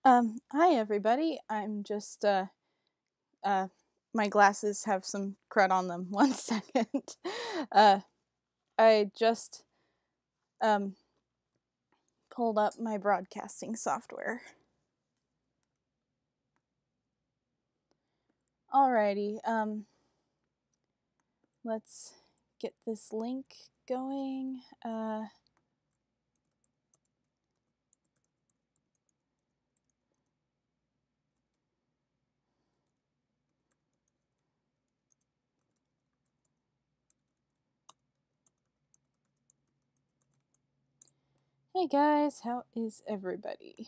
Hi everybody. I'm just my glasses have some crud on them. 1 second. uh, I just um pulled up my broadcasting software. Alrighty. Let's get this link going. Hey guys, how is everybody?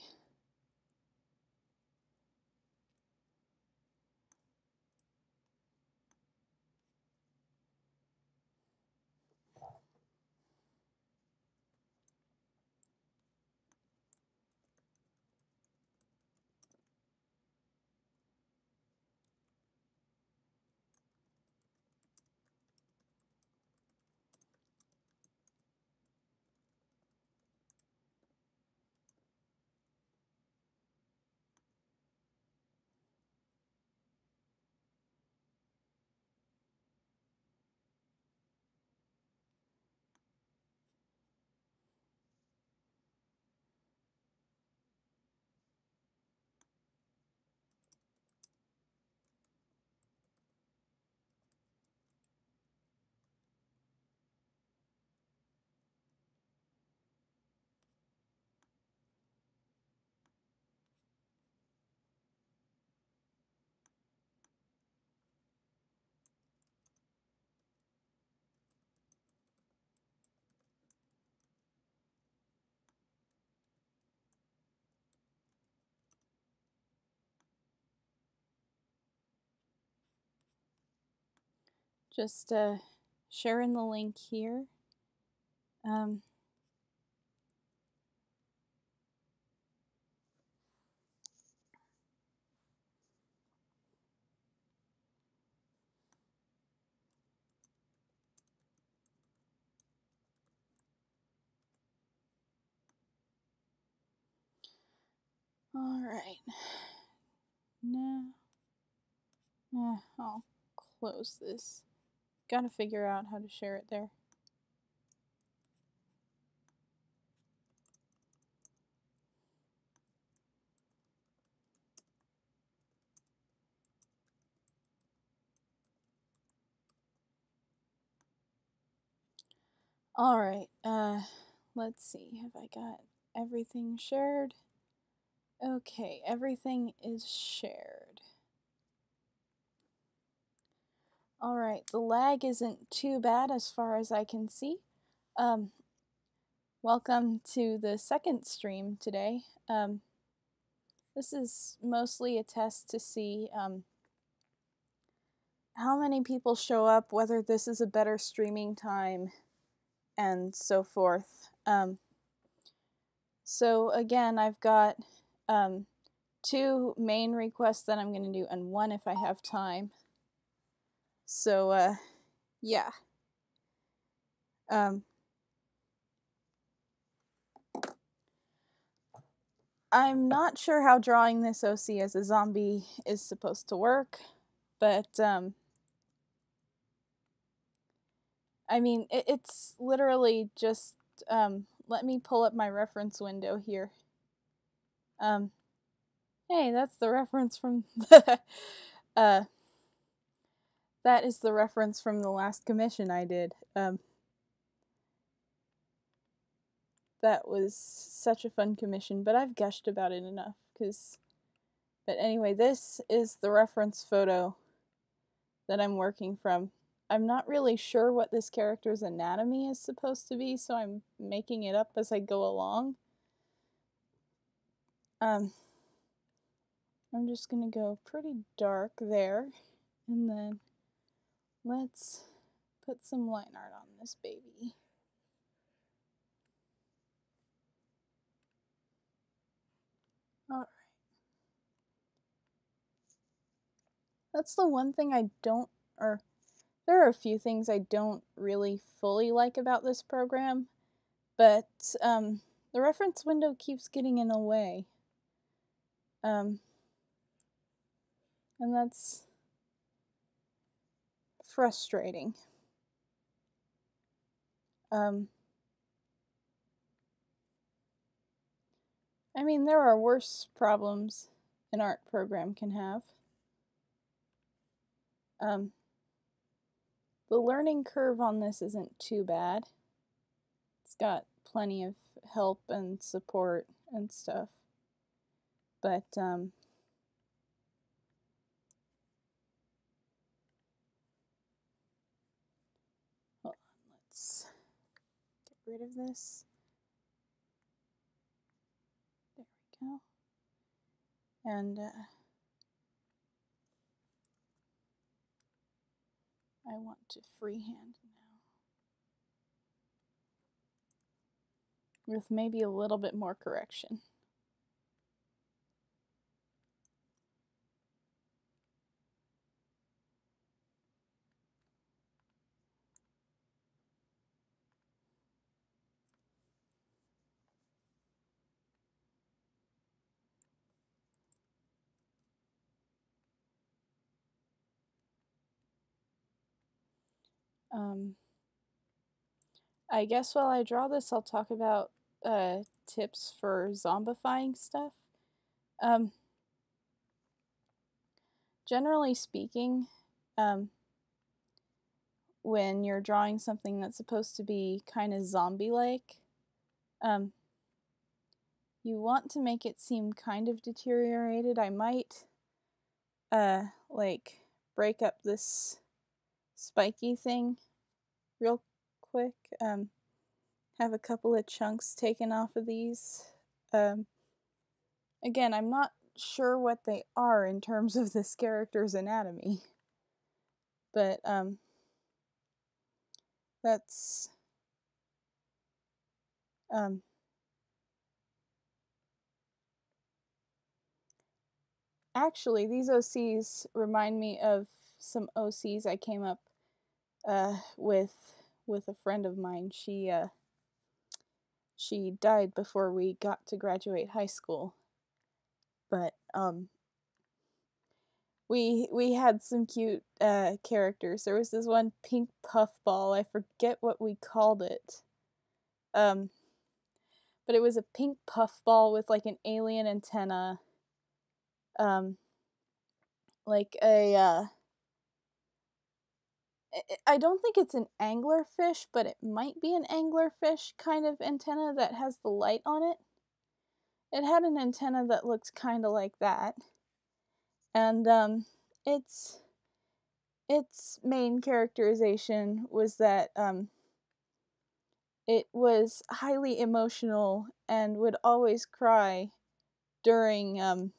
Just sharing the link here. Alright. Now I'll close this. Gotta figure out how to share it there. Alright, let's see. Have I got everything shared? Okay, everything is shared. Alright, the lag isn't too bad as far as I can see. Welcome to the second stream today. This is mostly a test to see how many people show up, whether this is a better streaming time, and so forth. So again, I've got 2 main requests that I'm going to do, and 1 if I have time. So, yeah. I'm not sure how drawing this OC as a zombie is supposed to work, but, I mean, it's literally just, let me pull up my reference window here. Hey, that's the reference from the, that is the reference from the last commission I did. That was such a fun commission, but I've gushed about it enough, but anyway, this is the reference photo that I'm working from. I'm not really sure what this character's anatomy is supposed to be, so I'm making it up as I go along. I'm just gonna go pretty dark there, and then let's put some line art on this baby. Alright. That's the one thing I don't, or there are a few things I don't really fully like about this program, but the reference window keeps getting in the way. And that's frustrating. I mean, there are worse problems an art program can have. The learning curve on this isn't too bad. It's got plenty of help and support and stuff. But, hold on, let's get rid of this. There we go. And, I want to freehand now. With maybe a little bit more correction. I guess while I draw this, I'll talk about tips for zombifying stuff. Generally speaking, when you're drawing something that's supposed to be kind of zombie-like, you want to make it seem kind of deteriorated. I might, like, break up this spiky thing real quick. Have a couple of chunks taken off of these. Again, I'm not sure what they are in terms of this character's anatomy, but that's actually, these OCs remind me of some OCs I came up with a friend of mine. She died before we got to graduate high school, but we had some cute characters. There was this one pink puffball. I forget what we called it. But it was a pink puffball with like an alien antenna. Like a I don't think it's an anglerfish, but it might be an anglerfish kind of antenna that has the light on it. It had an antenna that looked kind of like that. And its main characterization was that it was highly emotional and would always cry during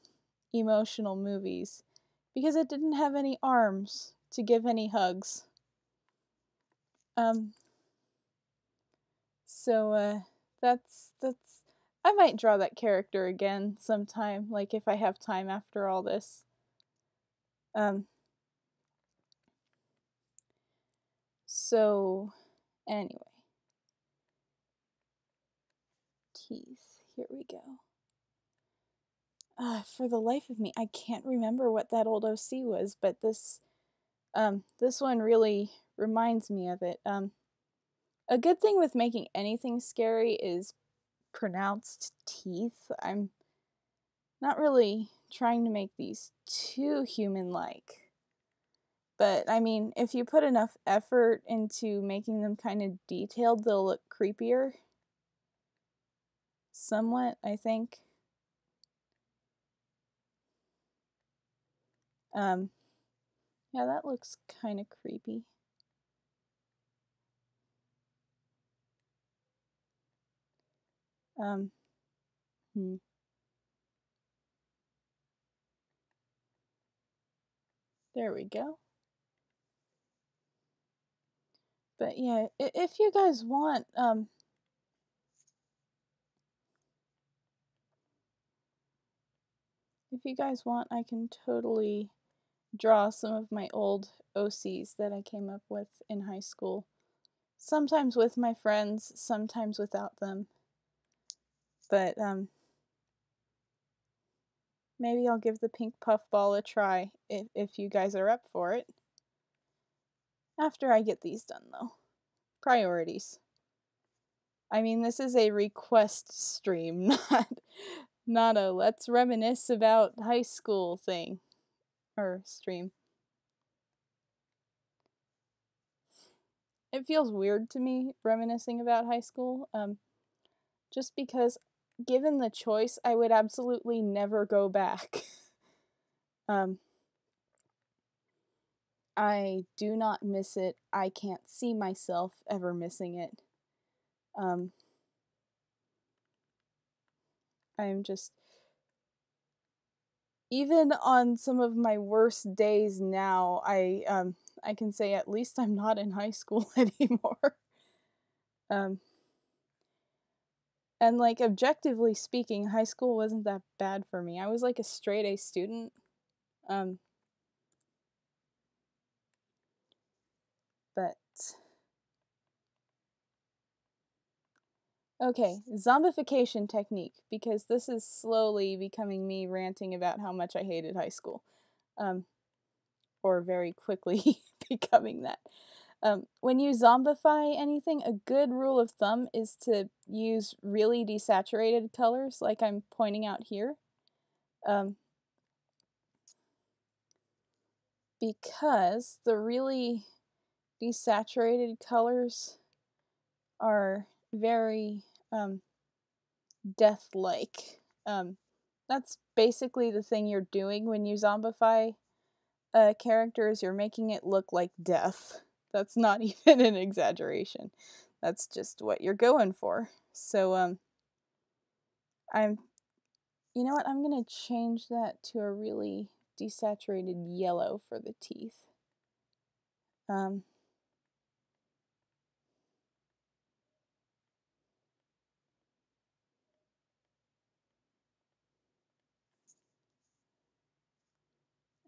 emotional movies because it didn't have any arms to give any hugs. So that's I might draw that character again sometime, like if I have time after all this. So anyway, teeth. Here we go. For the life of me, I can't remember what that old OC was, but this one really reminds me of it. A good thing with making anything scary is pronounced teeth. I'm not really trying to make these too human-like. But, I mean, if you put enough effort into making them kind of detailed, they'll look creepier. Somewhat, I think. Yeah, that looks kind of creepy. There we go. But yeah, if you guys want, I can totally draw some of my old OCs that I came up with in high school. Sometimes with my friends, sometimes without them. But, Maybe I'll give the pink puffball a try if you guys are up for it. After I get these done, though. Priorities. I mean, this is a request stream, not a let's reminisce about high school thing. Or stream. It feels weird to me reminiscing about high school, just because given the choice, I would absolutely never go back. I do not miss it. I can't see myself ever missing it. I'm just, even on some of my worst days now, I can say at least I'm not in high school anymore. And like objectively speaking, high school wasn't that bad for me. I was like a straight A student. But okay, zombification technique, because this is slowly becoming me ranting about how much I hated high school. Or very quickly becoming that. When you zombify anything, a good rule of thumb is to use really desaturated colors, like I'm pointing out here. Because the really desaturated colors are very death-like. That's basically the thing you're doing when you zombify a character, is you're making it look like death. That's not even an exaggeration. That's just what you're going for. So, you know what, I'm gonna change that to a really desaturated yellow for the teeth.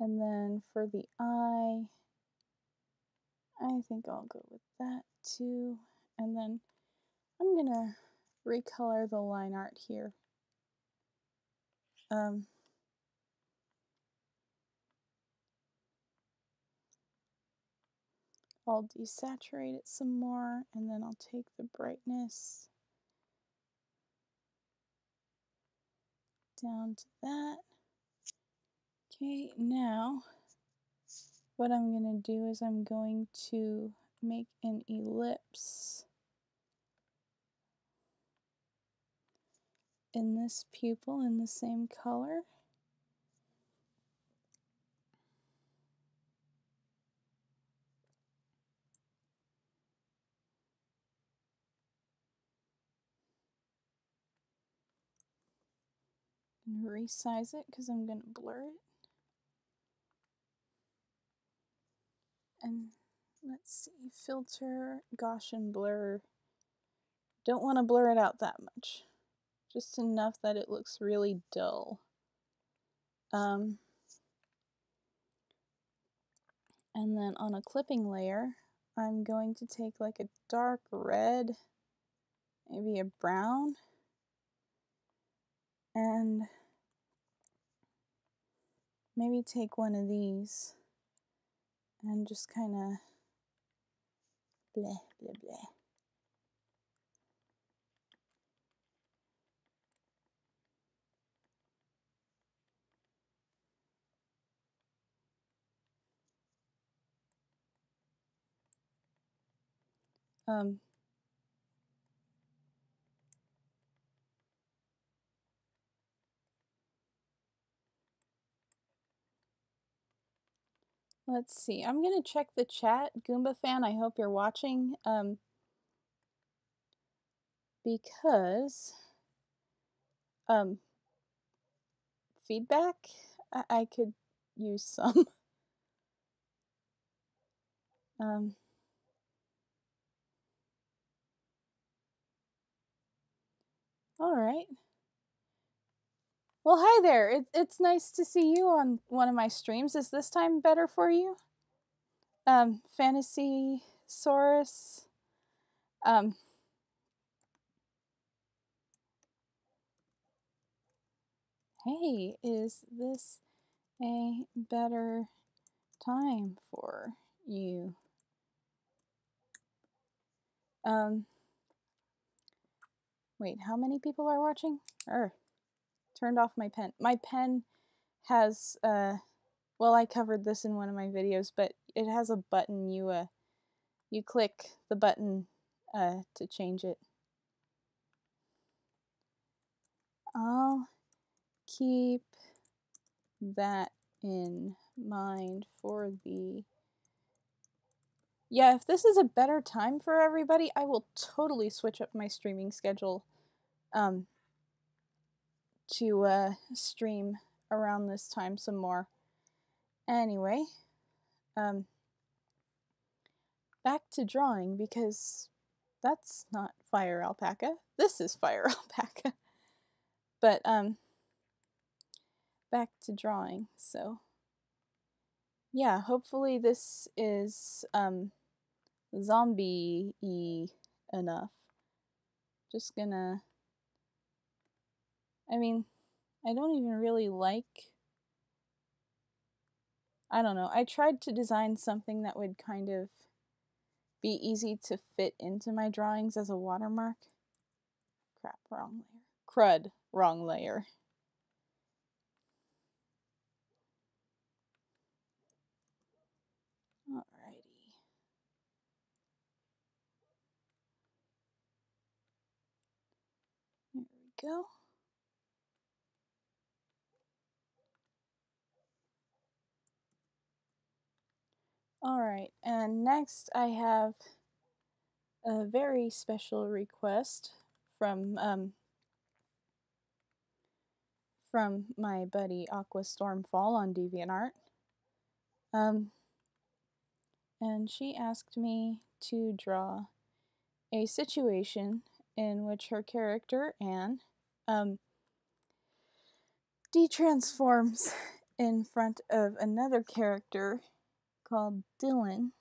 And then for the eye, I think I'll go with that too. And then I'm gonna recolor the line art here. I'll desaturate it some more, and then I'll take the brightness down to that. Okay, now what I'm going to do is I'm going to make an ellipse in this pupil in the same color. And resize it because I'm going to blur it. And let's see, filter, Gaussian blur. Don't want to blur it out that much. Just enough that it looks really dull. And then on a clipping layer, I'm going to take like a dark red, maybe a brown, and maybe take one of these and just kind of bleh, bleh, bleh. Let's see. I'm gonna check the chat. Goomba fan, I hope you're watching. Because feedback, I could use some. All right. Well, hi there. It's nice to see you on one of my streams. Is this time better for you? Fantasy Saurus. Hey, is this a better time for you? Wait, how many people are watching? Turned off my pen. My pen has, well, I covered this in one of my videos, but it has a button. You click the button, to change it. I'll keep that in mind for the... Yeah, if this is a better time for everybody, I will totally switch up my streaming schedule, to, stream around this time some more. Anyway, back to drawing, because that's not Fire Alpaca. This is Fire Alpaca. But, back to drawing, so... Yeah, hopefully this is, zombie-y enough. Just gonna... I mean, I don't even really like... I don't know. I tried to design something that would kind of be easy to fit into my drawings as a watermark. Crap, wrong layer. Crud, wrong layer. Alrighty. There we go. Alright, and next I have a very special request from my buddy Aqua Stormfall on DeviantArt. And she asked me to draw a situation in which her character, Anne, de-transforms in front of another character called Dylan,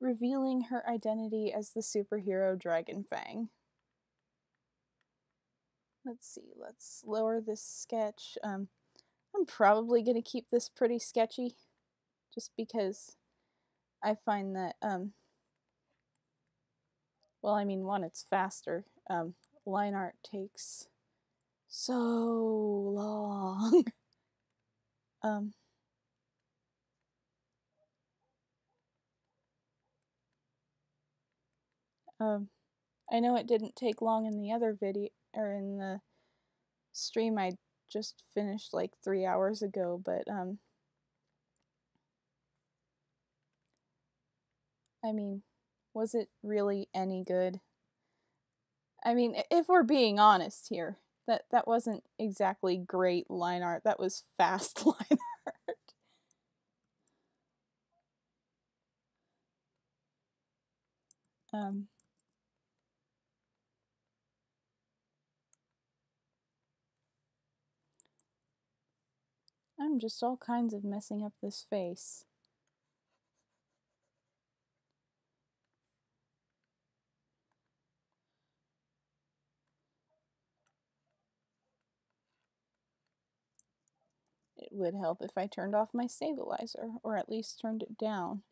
revealing her identity as the superhero Dragon Fang. Let's see, let's lower this sketch. I'm probably going to keep this pretty sketchy, just because I find that, well, I mean, one, it's faster. Line art takes so long. I know it didn't take long in the other video, or in the stream I just finished like 3 hours ago, but, I mean, was it really any good? I mean, if we're being honest here, that wasn't exactly great line art. That was fast line art. I'm just all kinds of messing up this face. It would help if I turned off my stabilizer, or at least turned it down.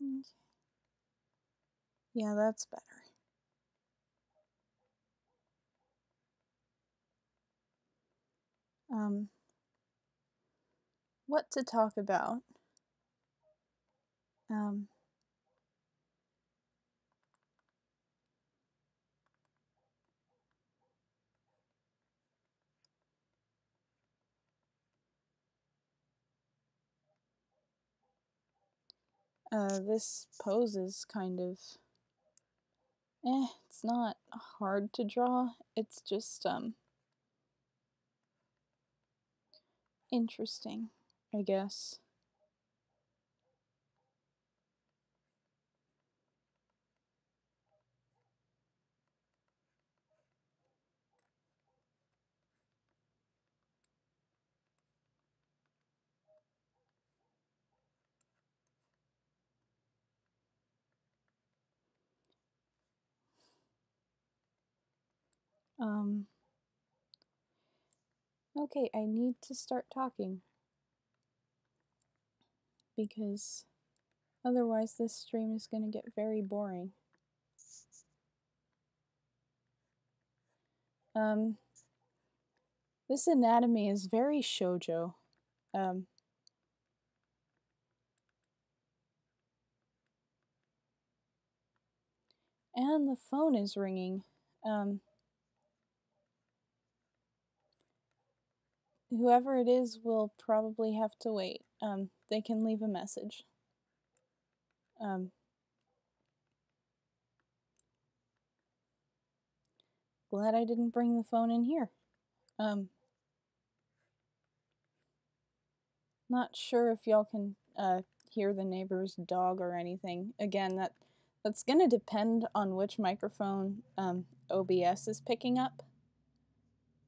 Okay. Yeah, that's better. What to talk about? This pose is kind of... it's not hard to draw. It's just, interesting, I guess. Um, okay, I need to start talking because otherwise this stream is going to get very boring. Um, this anatomy is very shoujo. Um, and the phone is ringing. Um, whoever it is will probably have to wait. They can leave a message. Um, glad I didn't bring the phone in here. Not sure if y'all can hear the neighbor's dog or anything. Again, that's gonna depend on which microphone OBS is picking up.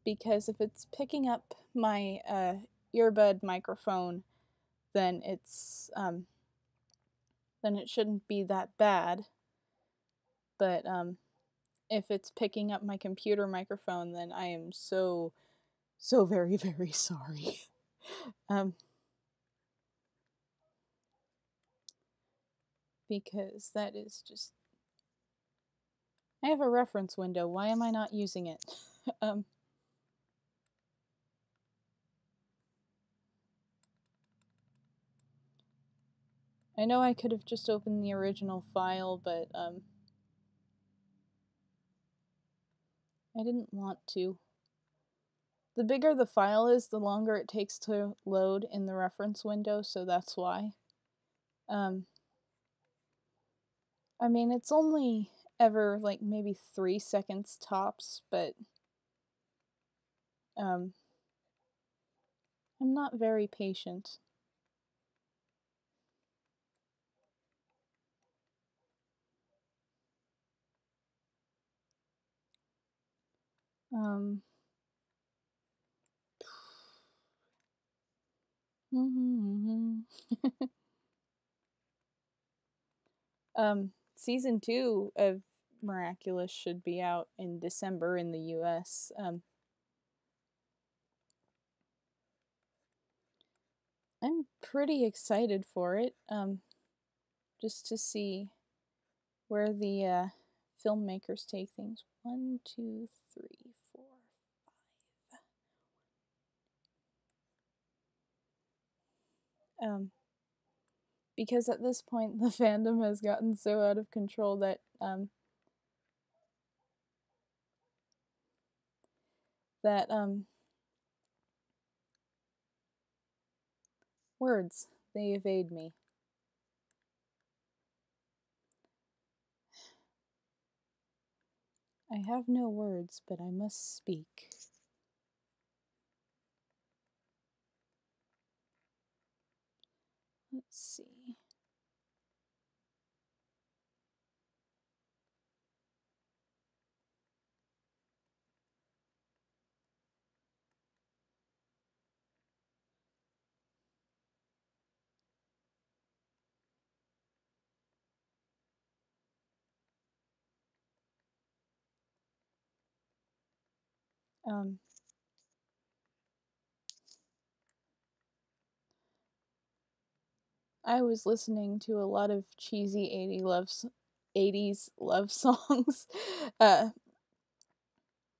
Because if it's picking up my earbud microphone, then then it shouldn't be that bad. But if it's picking up my computer microphone, then I am so very very sorry. Because that is just, I have a reference window. Why am I not using it? I know I could have just opened the original file, but I didn't want to. The bigger the file is, the longer it takes to load in the reference window, so that's why. I mean, it's only ever like maybe 3 seconds tops, but I'm not very patient. Um, season 2 of Miraculous should be out in December in the US. I'm pretty excited for it, just to see where the filmmakers take things. 1, 2, 3, 4, 5. Because at this point the fandom has gotten so out of control that that words, they evade me. I have no words, but I must speak. Let's see. I was listening to a lot of cheesy 80s love songs.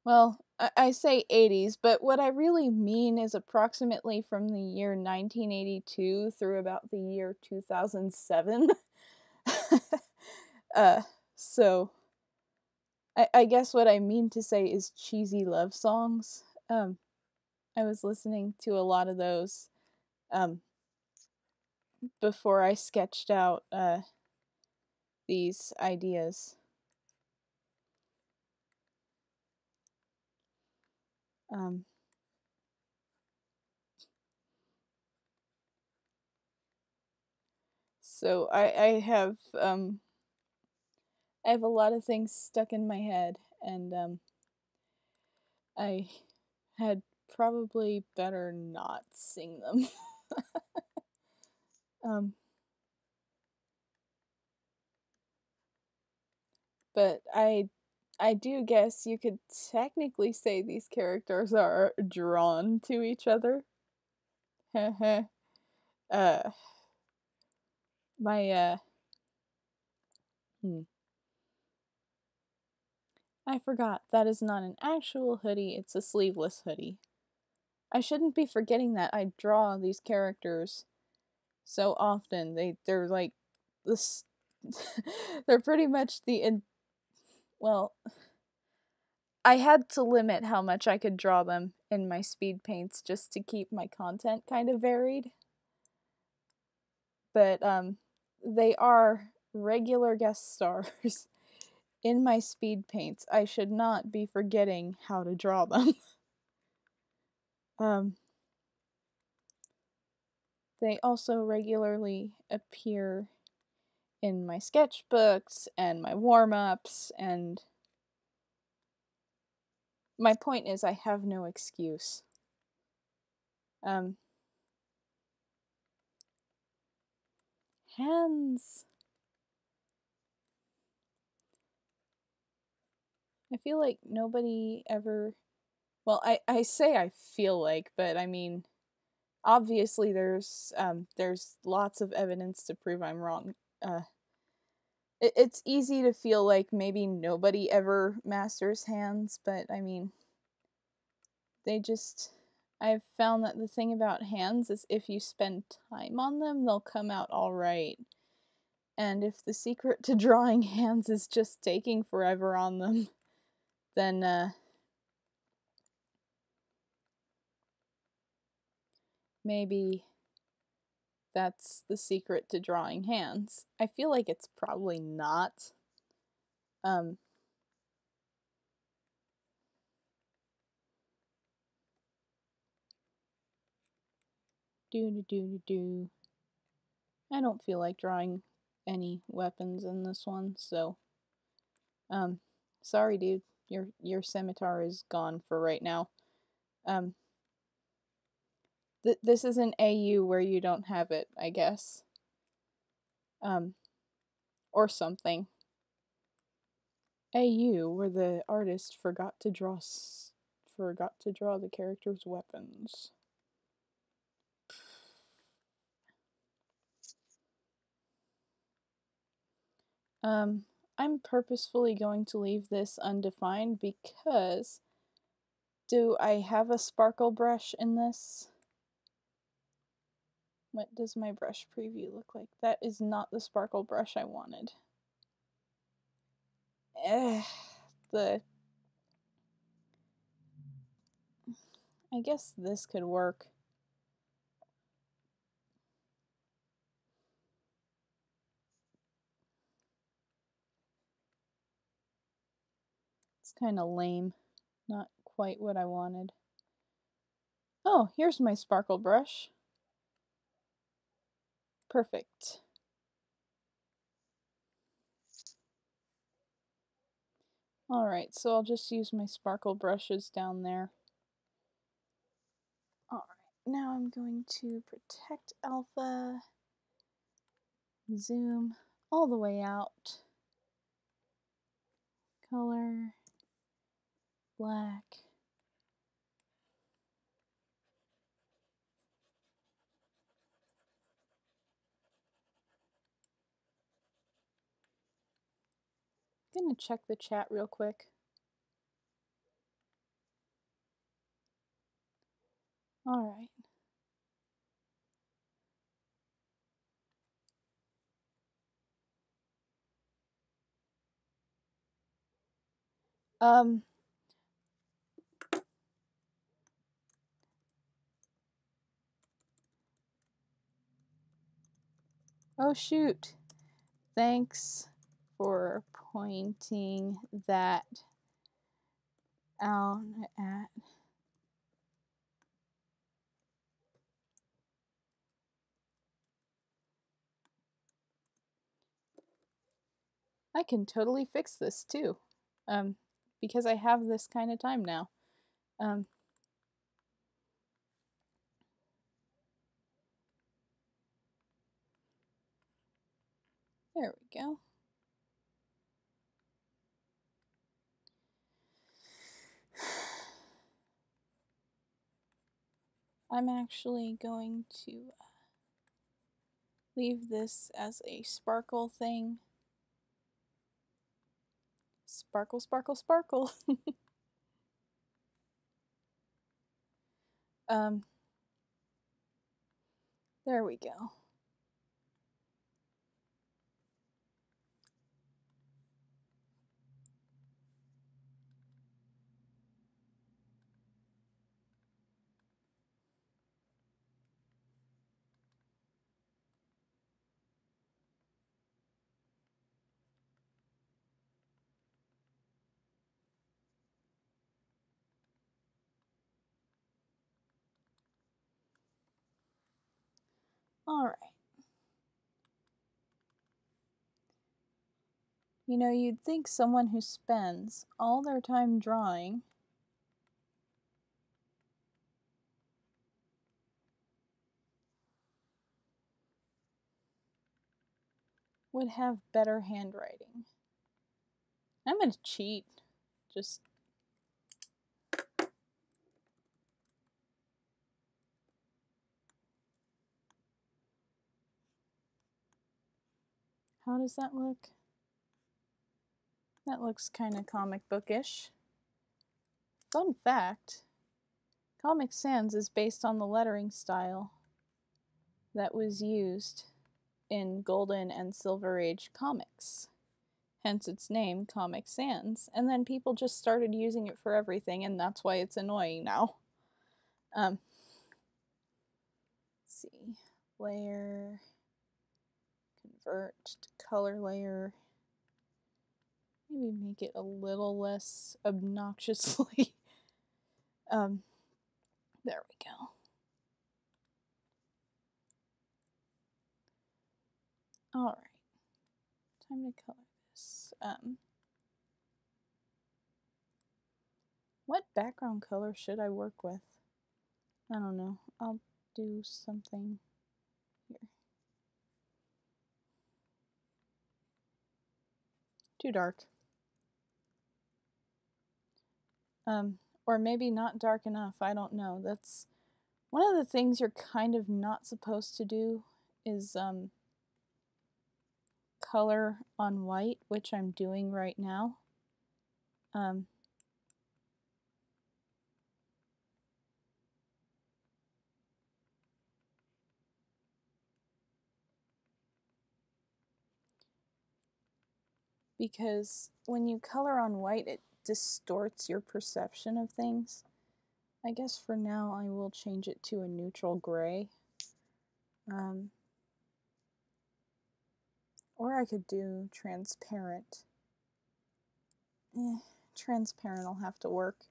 Well, I say 80s, but what I really mean is approximately from the year 1982 through about the year 2007. uh, so, I guess what I mean to say is cheesy love songs. I was listening to a lot of those before I sketched out these ideas. Um, So I have a lot of things stuck in my head, and I had probably better not sing them. um, but I do guess you could technically say these characters are drawn to each other. uh, my hmm. I forgot that is not an actual hoodie; it's a sleeveless hoodie. I shouldn't be forgetting that. I draw these characters so often. They're like this. They're pretty much well. I had to limit how much I could draw them in my speed paints just to keep my content kind of varied. But they are regular guest stars in my speed paints. I should not be forgetting how to draw them. um, they also regularly appear in my sketchbooks and my warm-ups, and my point is I have no excuse. Hands. I feel like nobody ever, well, I say I feel like, but I mean, obviously there's lots of evidence to prove I'm wrong. It's easy to feel like maybe nobody ever masters hands, but I mean, they just, I've found that the thing about hands is if you spend time on them, they'll come out all right. And if the secret to drawing hands is just taking forever on them, then maybe that's the secret to drawing hands. I feel like it's probably not. Um, do. I don't feel like drawing any weapons in this one, so sorry dude. Your scimitar is gone for right now. Um this is an AU where you don't have it, I guess. Um or something. AU where the artist forgot to draw the character's weapons. I'm purposefully going to leave this undefined because do I have a sparkle brush in this? What does my brush preview look like? That is not the sparkle brush I wanted. The I guess this could work. It's kind of lame. Not quite what I wanted. Oh, here's my sparkle brush. Perfect. Alright, so I'll just use my sparkle brushes down there. Alright, now I'm going to protect alpha, zoom all the way out, color, black. I'm gonna check the chat real quick. Alright. Oh shoot. Thanks for pointing that out at I can totally fix this too, because I have this kind of time now. Um, there we go. I'm actually going to leave this as a sparkle thing. Sparkle, sparkle, sparkle. um, there we go. Alright. You know, you'd think someone who spends all their time drawing would have better handwriting. I'm gonna cheat. Just how does that look? That looks kind of comic bookish. Fun fact, Comic Sans is based on the lettering style that was used in Golden and Silver Age comics. Hence its name, Comic Sans. And then people just started using it for everything, and that's why it's annoying now. Let's see. Layer, convert to color layer. Maybe make it a little less obnoxiously. There we go. Alright. Time to color this. What background color should I work with? I don't know. I'll do something here. Too dark. Or maybe not dark enough. I don't know. That's one of the things you're kind of not supposed to do is color on white, which I'm doing right now. Because when you color on white, it distorts your perception of things. I guess for now I will change it to a neutral gray. Or I could do transparent. Transparent will have to work.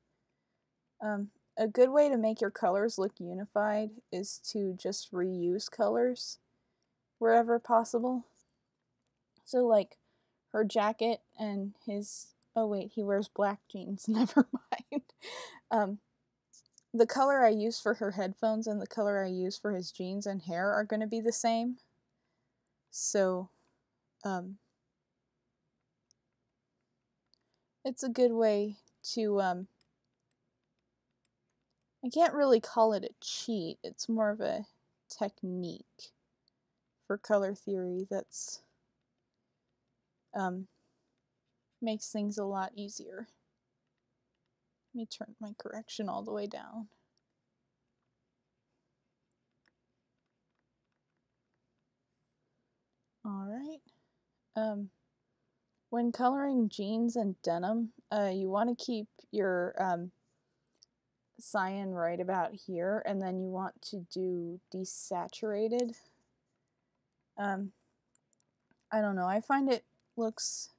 A good way to make your colors look unified is to just reuse colors wherever possible. So like her jacket and his, oh wait, he wears black jeans, never mind. The color I use for her headphones and the color I use for his jeans and hair are going to be the same. So, it's a good way to, I can't really call it a cheat, it's more of a technique for color theory that's, makes things a lot easier. Let me turn my correction all the way down. Alright. When coloring jeans and denim, you want to keep your cyan right about here, and then you want to do desaturated. I don't know, I find it looks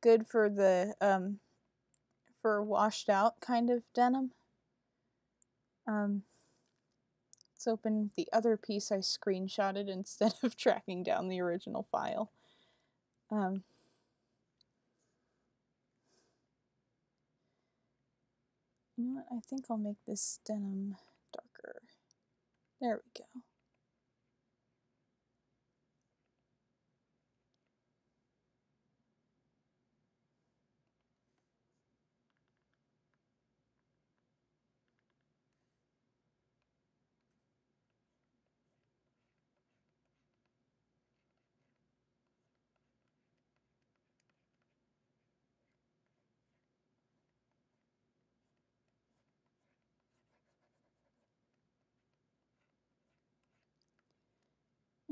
good for the for washed out kind of denim. Let's open the other piece I screenshotted instead of tracking down the original file. You know what? I think I'll make this denim darker. There we go.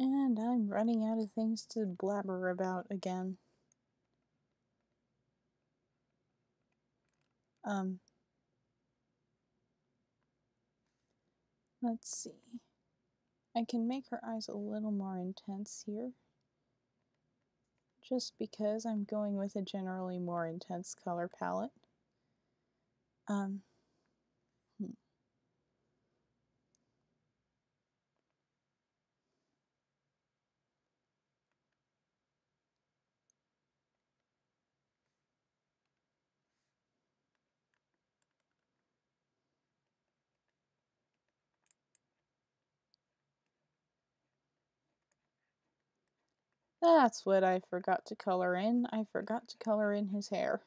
And I'm running out of things to blabber about again. Let's see. I can make her eyes a little more intense here. Just because I'm going with a generally more intense color palette. Hmm. That's what I forgot to color in. I forgot to color in his hair.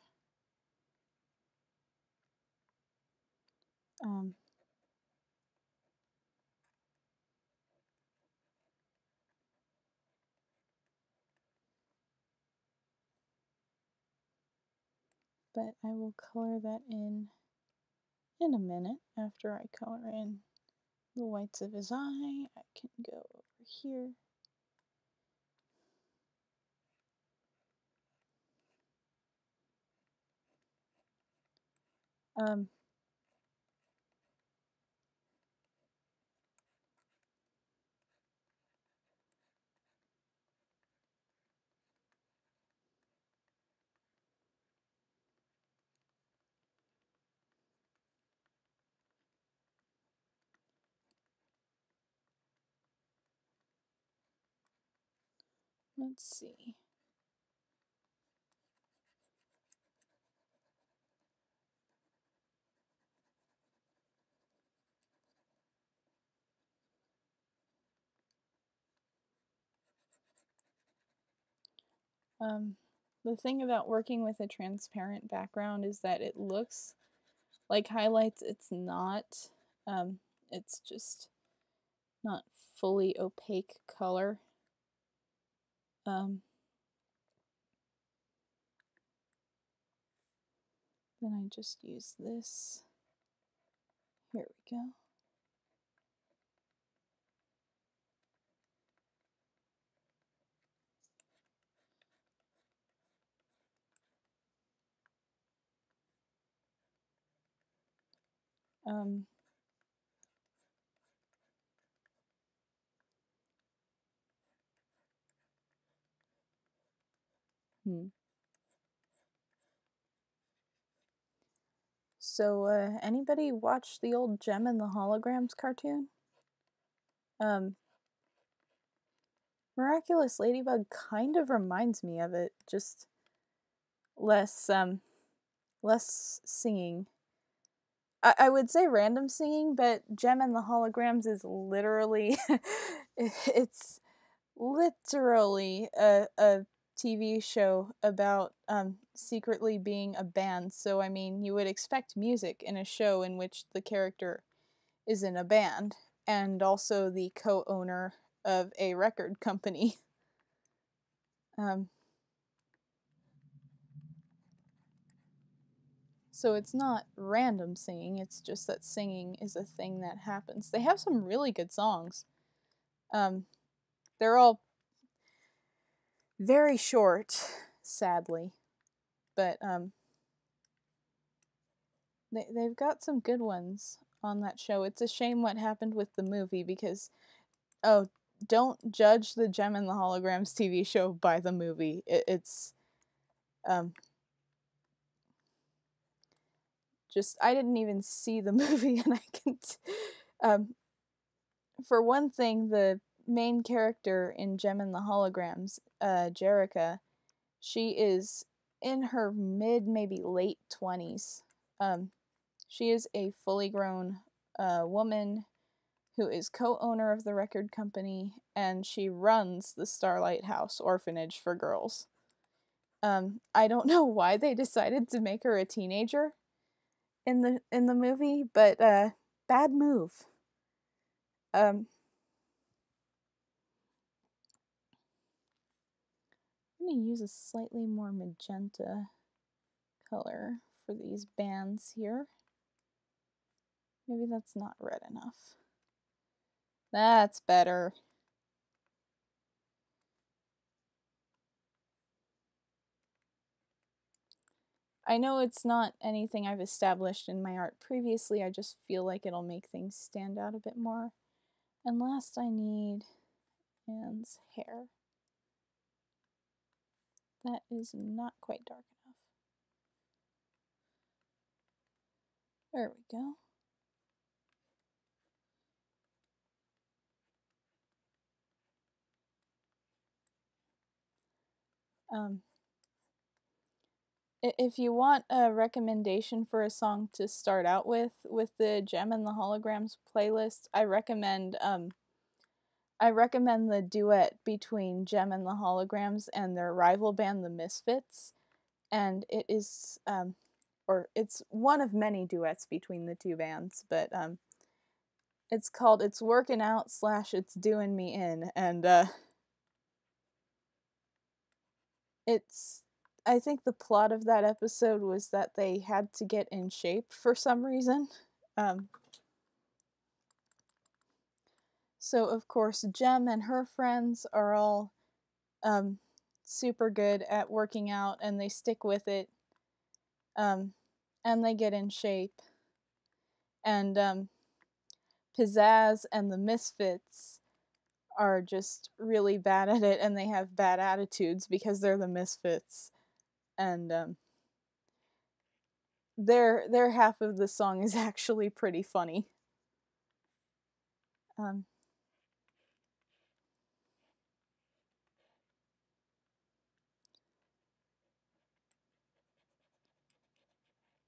But I will color that in a minute after I color in the whites of his eye. I can go over here. Let's see. The thing about working with a transparent background is that it looks like highlights. It's not. It's just not fully opaque color. Then I just use this. Here we go. So, anybody watch the old Gem and the Holograms cartoon? Miraculous Ladybug kind of reminds me of it, just less, less singing. I would say random singing, but Gem and the Holograms is literally, it's literally a TV show about secretly being a band. So, I mean, you would expect music in a show in which the character is in a band and also the co-owner of a record company. So it's not random singing, it's just that singing is a thing that happens. They have some really good songs. They're all very short, sadly, but they've got some good ones on that show. It's a shame what happened with the movie because, oh, don't judge the Gem and the Holograms TV show by the movie. It's just, I didn't even see the movie, and I can. For one thing, the main character in Gem and the Holograms, Jerica, she is in her mid, maybe late 20s. She is a fully grown woman who is co-owner of the record company, and she runs the Starlight House orphanage for girls. I don't know why they decided to make her a teenager in the movie, but bad move. I'm gonna use a slightly more magenta color for these bands here. Maybe that's not red enough. That's better. I know it's not anything I've established in my art previously, I just feel like it'll make things stand out a bit more. And last I need Anne's hair. That is not quite dark enough. There we go. If you want a recommendation for a song to start out with the Gem and the Holograms playlist, I recommend the duet between Gem and the Holograms and their rival band, the Misfits, and it is or it's one of many duets between the two bands, but it's called "It's Working Out" / "It's Doing Me In," and it's I think the plot of that episode was that they had to get in shape for some reason. So of course Jem and her friends are all super good at working out, and they stick with it, and they get in shape. And Pizzazz and the Misfits are just really bad at it, and they have bad attitudes because they're the Misfits. And their half of the song is actually pretty funny.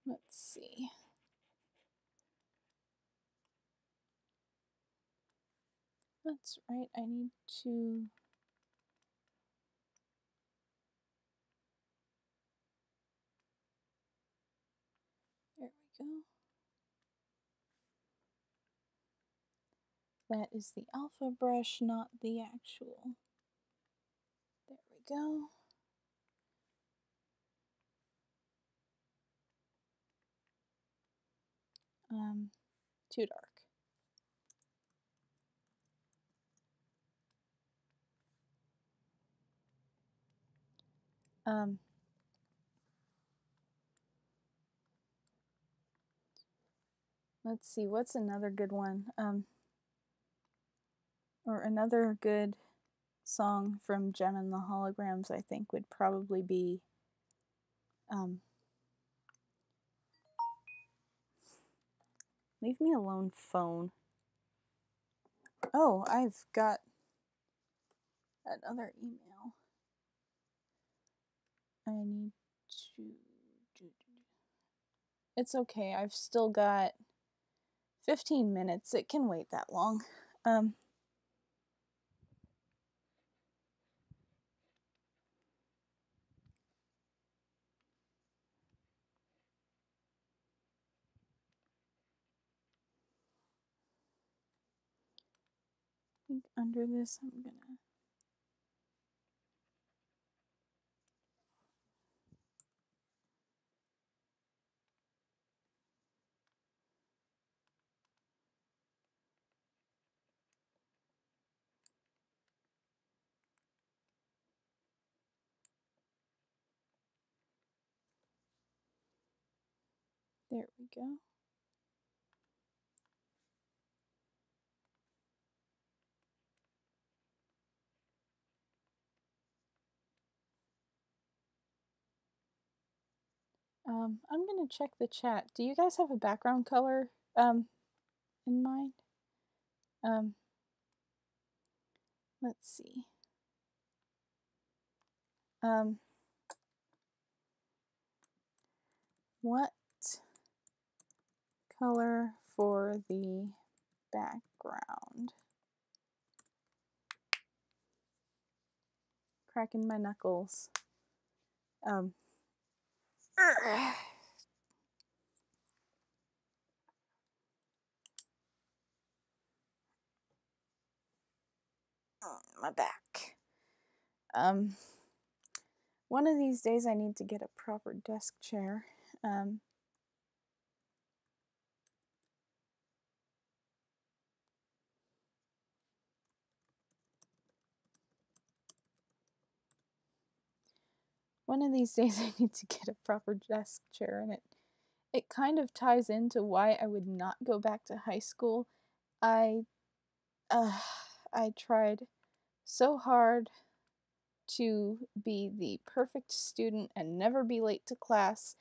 Let's see. That's right, I need to... There we go. That is the alpha brush, not the actual. There we go. Too dark. Let's see, what's another good one? Or another good song from Gem and the Holograms, I think, would probably be Leave Me Alone, Phone. Oh, I've got another email. I need to... It's okay, I've still got 15 minutes. It can wait that long. I think under this I'm gonna... There we go. I'm gonna check the chat. Do you guys have a background color in mind? Let's see. What color for the background. Cracking my knuckles. My back. One of these days I need to get a proper desk chair. One of these days I need to get a proper desk chair, and it kind of ties into why I would not go back to high school. I tried so hard to be the perfect student and never be late to class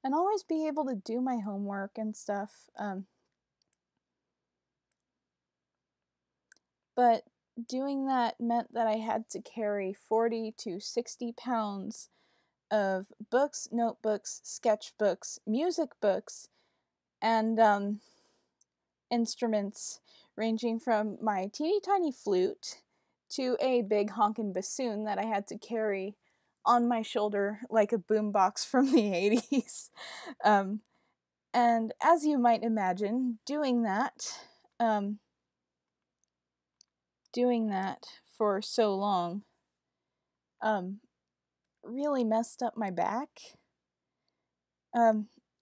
and always be able to do my homework and stuff. But doing that meant that I had to carry 40 to 60 pounds of books, notebooks, sketchbooks, music books, and instruments ranging from my teeny tiny flute to a big honkin' bassoon that I had to carry on my shoulder like a boombox from the 80s. And as you might imagine, doing that for so long really messed up my back.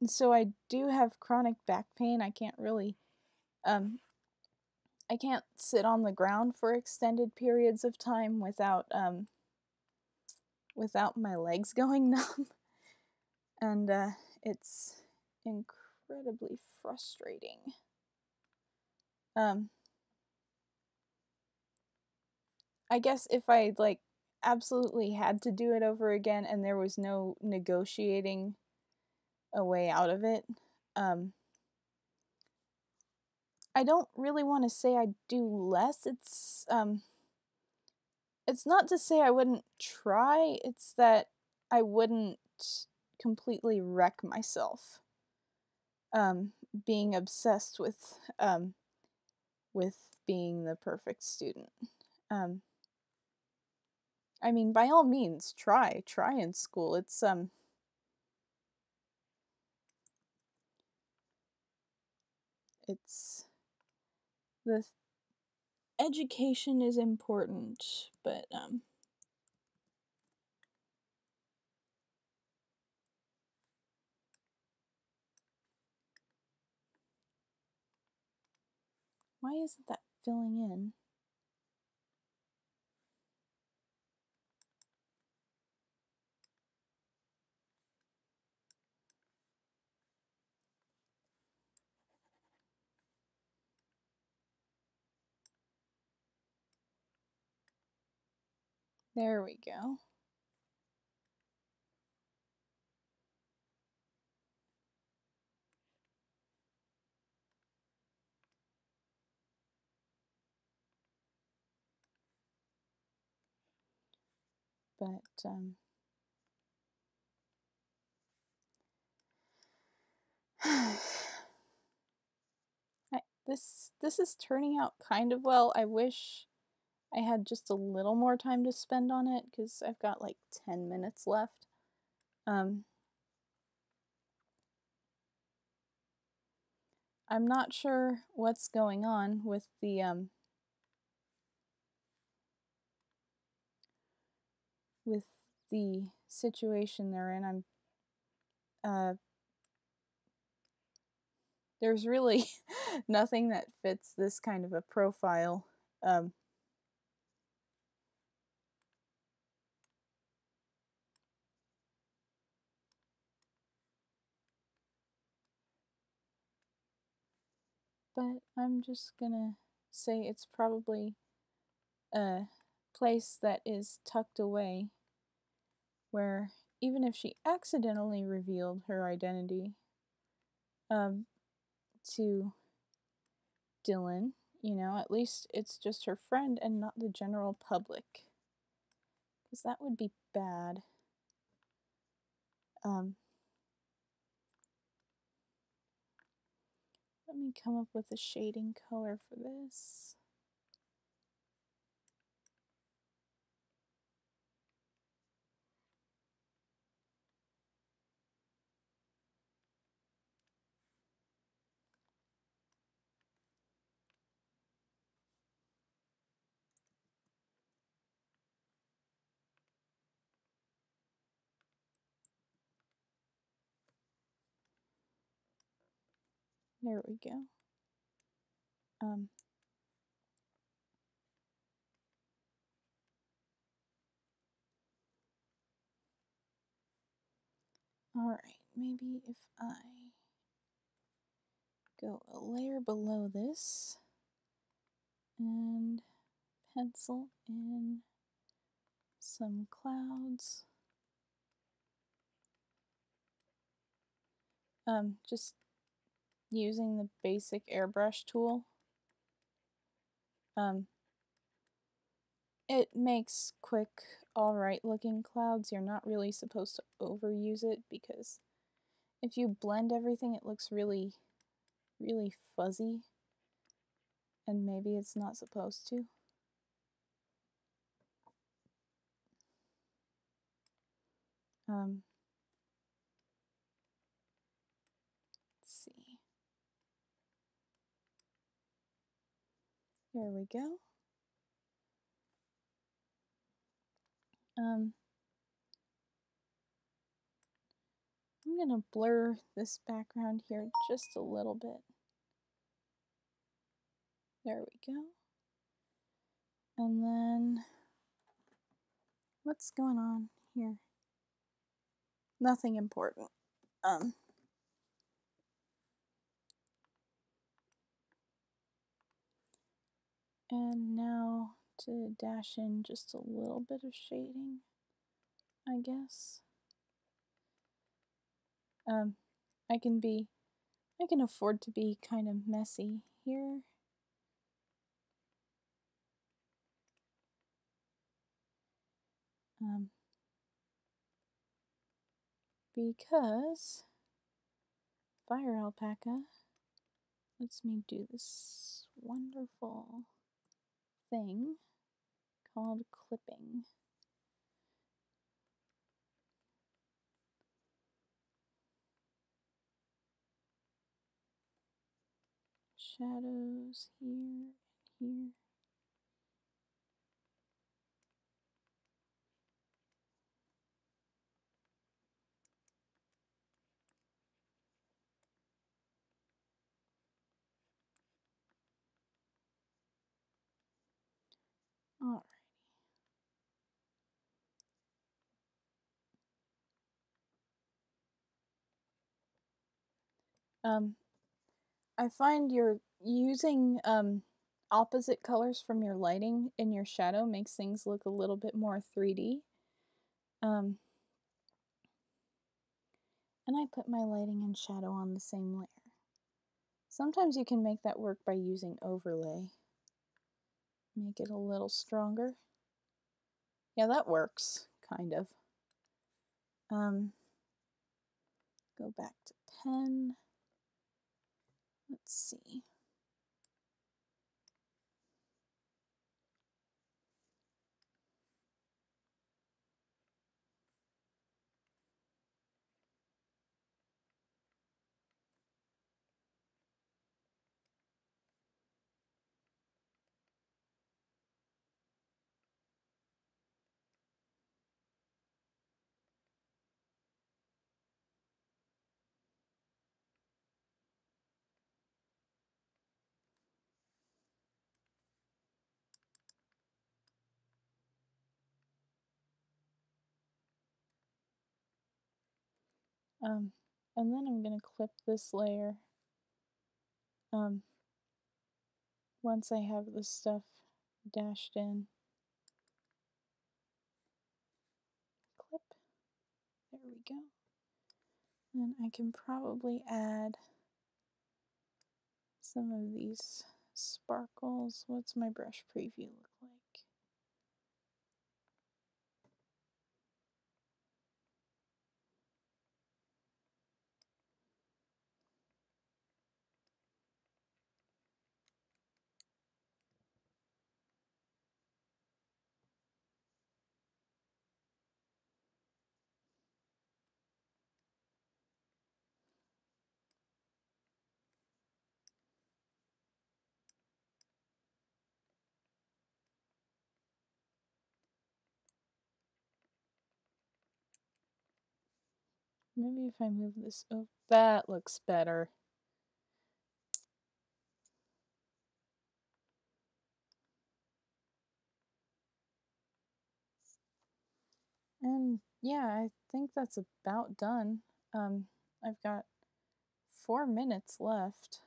So I do have chronic back pain. I can't really I can't sit on the ground for extended periods of time without my legs going numb. And it's incredibly frustrating. I guess if I absolutely had to do it over again and there was no negotiating a way out of it, I don't really want to say I'd do less. It's not to say I wouldn't try, it's that I wouldn't completely wreck myself. Being obsessed with being the perfect student. I mean, by all means, try in school. It's the education is important, but why isn't that filling in? There we go. But this is turning out kind of well. I wish I had just a little more time to spend on it because I've got like 10 minutes left. I'm not sure what's going on with the situation they're in. There's really nothing that fits this kind of a profile. But I'm just gonna say it's probably a place that is tucked away where even if she accidentally revealed her identity to Dylan, at least it's just her friend and not the general public. Because that would be bad. Let me come up with a shading color for this. There we go. Alright, maybe if I go a layer below this and pencil in some clouds. Just using the basic airbrush tool. It makes quick, alright looking clouds. You're not really supposed to overuse it because if you blend everything, it looks really, really fuzzy. And maybe it's not supposed to. Let's see. There we go. I'm gonna blur this background here just a little bit. There we go. And then, what's going on here? Nothing important. And now to dash in just a little bit of shading, I guess. I can afford to be kind of messy here. Because Fire Alpaca lets me do this wonderful thing called clipping. Shadows here and here. Alrighty. I find you're using opposite colors from your lighting in your shadow makes things look a little bit more 3D. And I put my lighting and shadow on the same layer. Sometimes you can make that work by using overlay. Make it a little stronger. Yeah, that works, kind of. Go back to pen. Let's see. And then I'm going to clip this layer once I have the stuff dashed in. Clip. There we go. Then I can probably add some of these sparkles. What's my brush preview look like? Maybe if I move this, oh, that looks better. And yeah, I think that's about done. I've got 4 minutes left.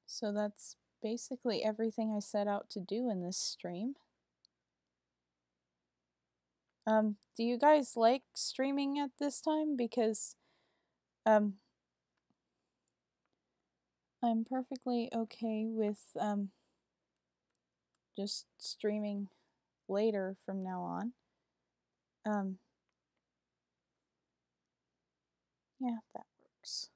So that's basically everything I set out to do in this stream. Do you guys like streaming at this time? Because I'm perfectly okay with just streaming later from now on. Yeah, that works.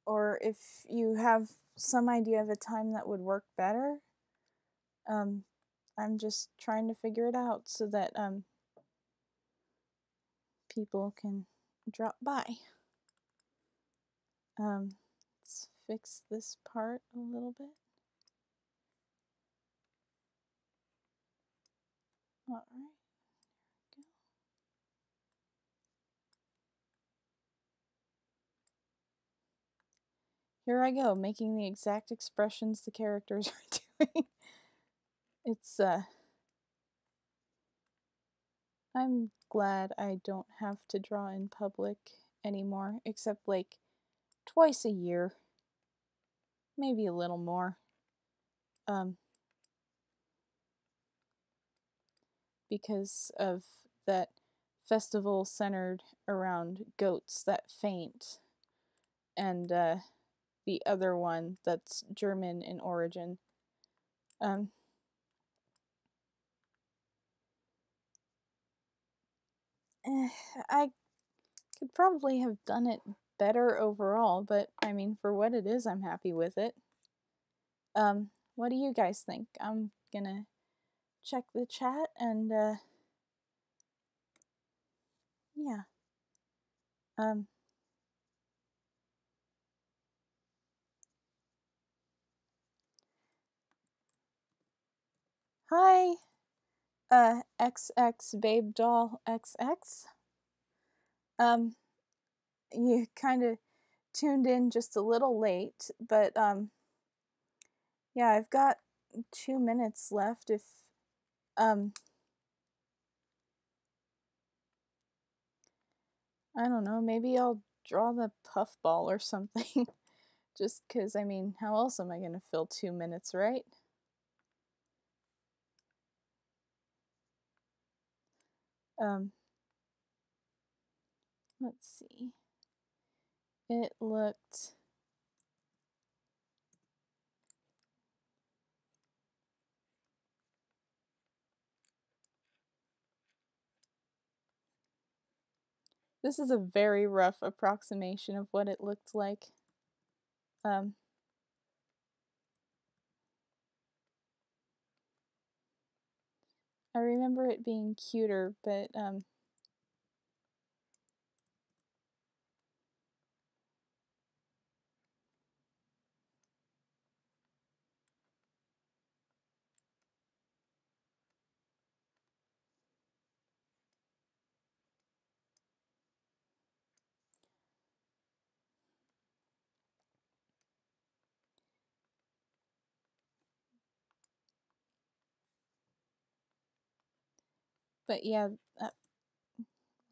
Or if you have some idea of a time that would work better, I'm just trying to figure it out so that people can drop by. Let's fix this part a little bit. All right. Here I go, making the exact expressions the characters are doing. It's, I'm glad I don't have to draw in public anymore, except like twice a year. Maybe a little more. Because of that festival centered around goats that faint, and the other one that's German in origin. I could probably have done it better overall, but I mean, for what it is, I'm happy with it. What do you guys think? I'm gonna check the chat and, yeah. Hi, XX Babe Doll XX. You kind of tuned in just a little late, but yeah, I've got 2 minutes left. If I don't know, maybe I'll draw the puffball or something. Just because, I mean, how else am I going to fill 2 minutes, right? Let's see. It looked... This is a very rough approximation of what it looked like. I remember it being cuter, but yeah,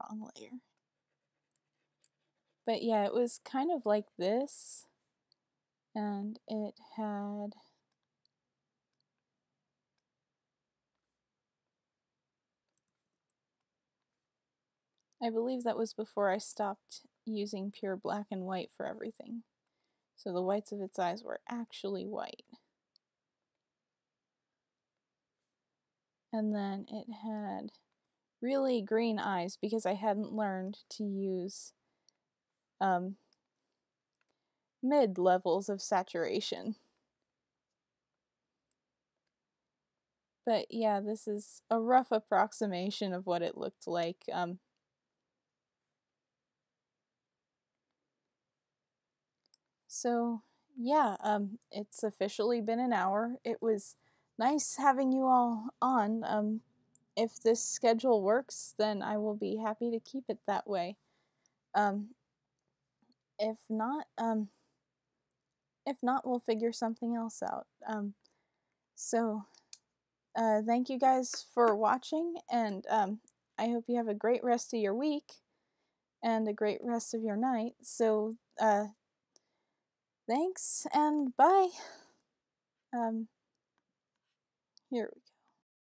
wrong layer. But yeah, it was kind of like this, and it had... I believe that was before I stopped using pure black and white for everything. So the whites of its eyes were actually white. And then it had really green eyes because I hadn't learned to use mid levels of saturation. But yeah, this is a rough approximation of what it looked like. So yeah, it's officially been an hour. It was nice having you all on. If this schedule works, then I will be happy to keep it that way. Um, if not, um, if not, we'll figure something else out. So, thank you guys for watching, and I hope you have a great rest of your week and a great rest of your night. So, thanks and bye. Here we go.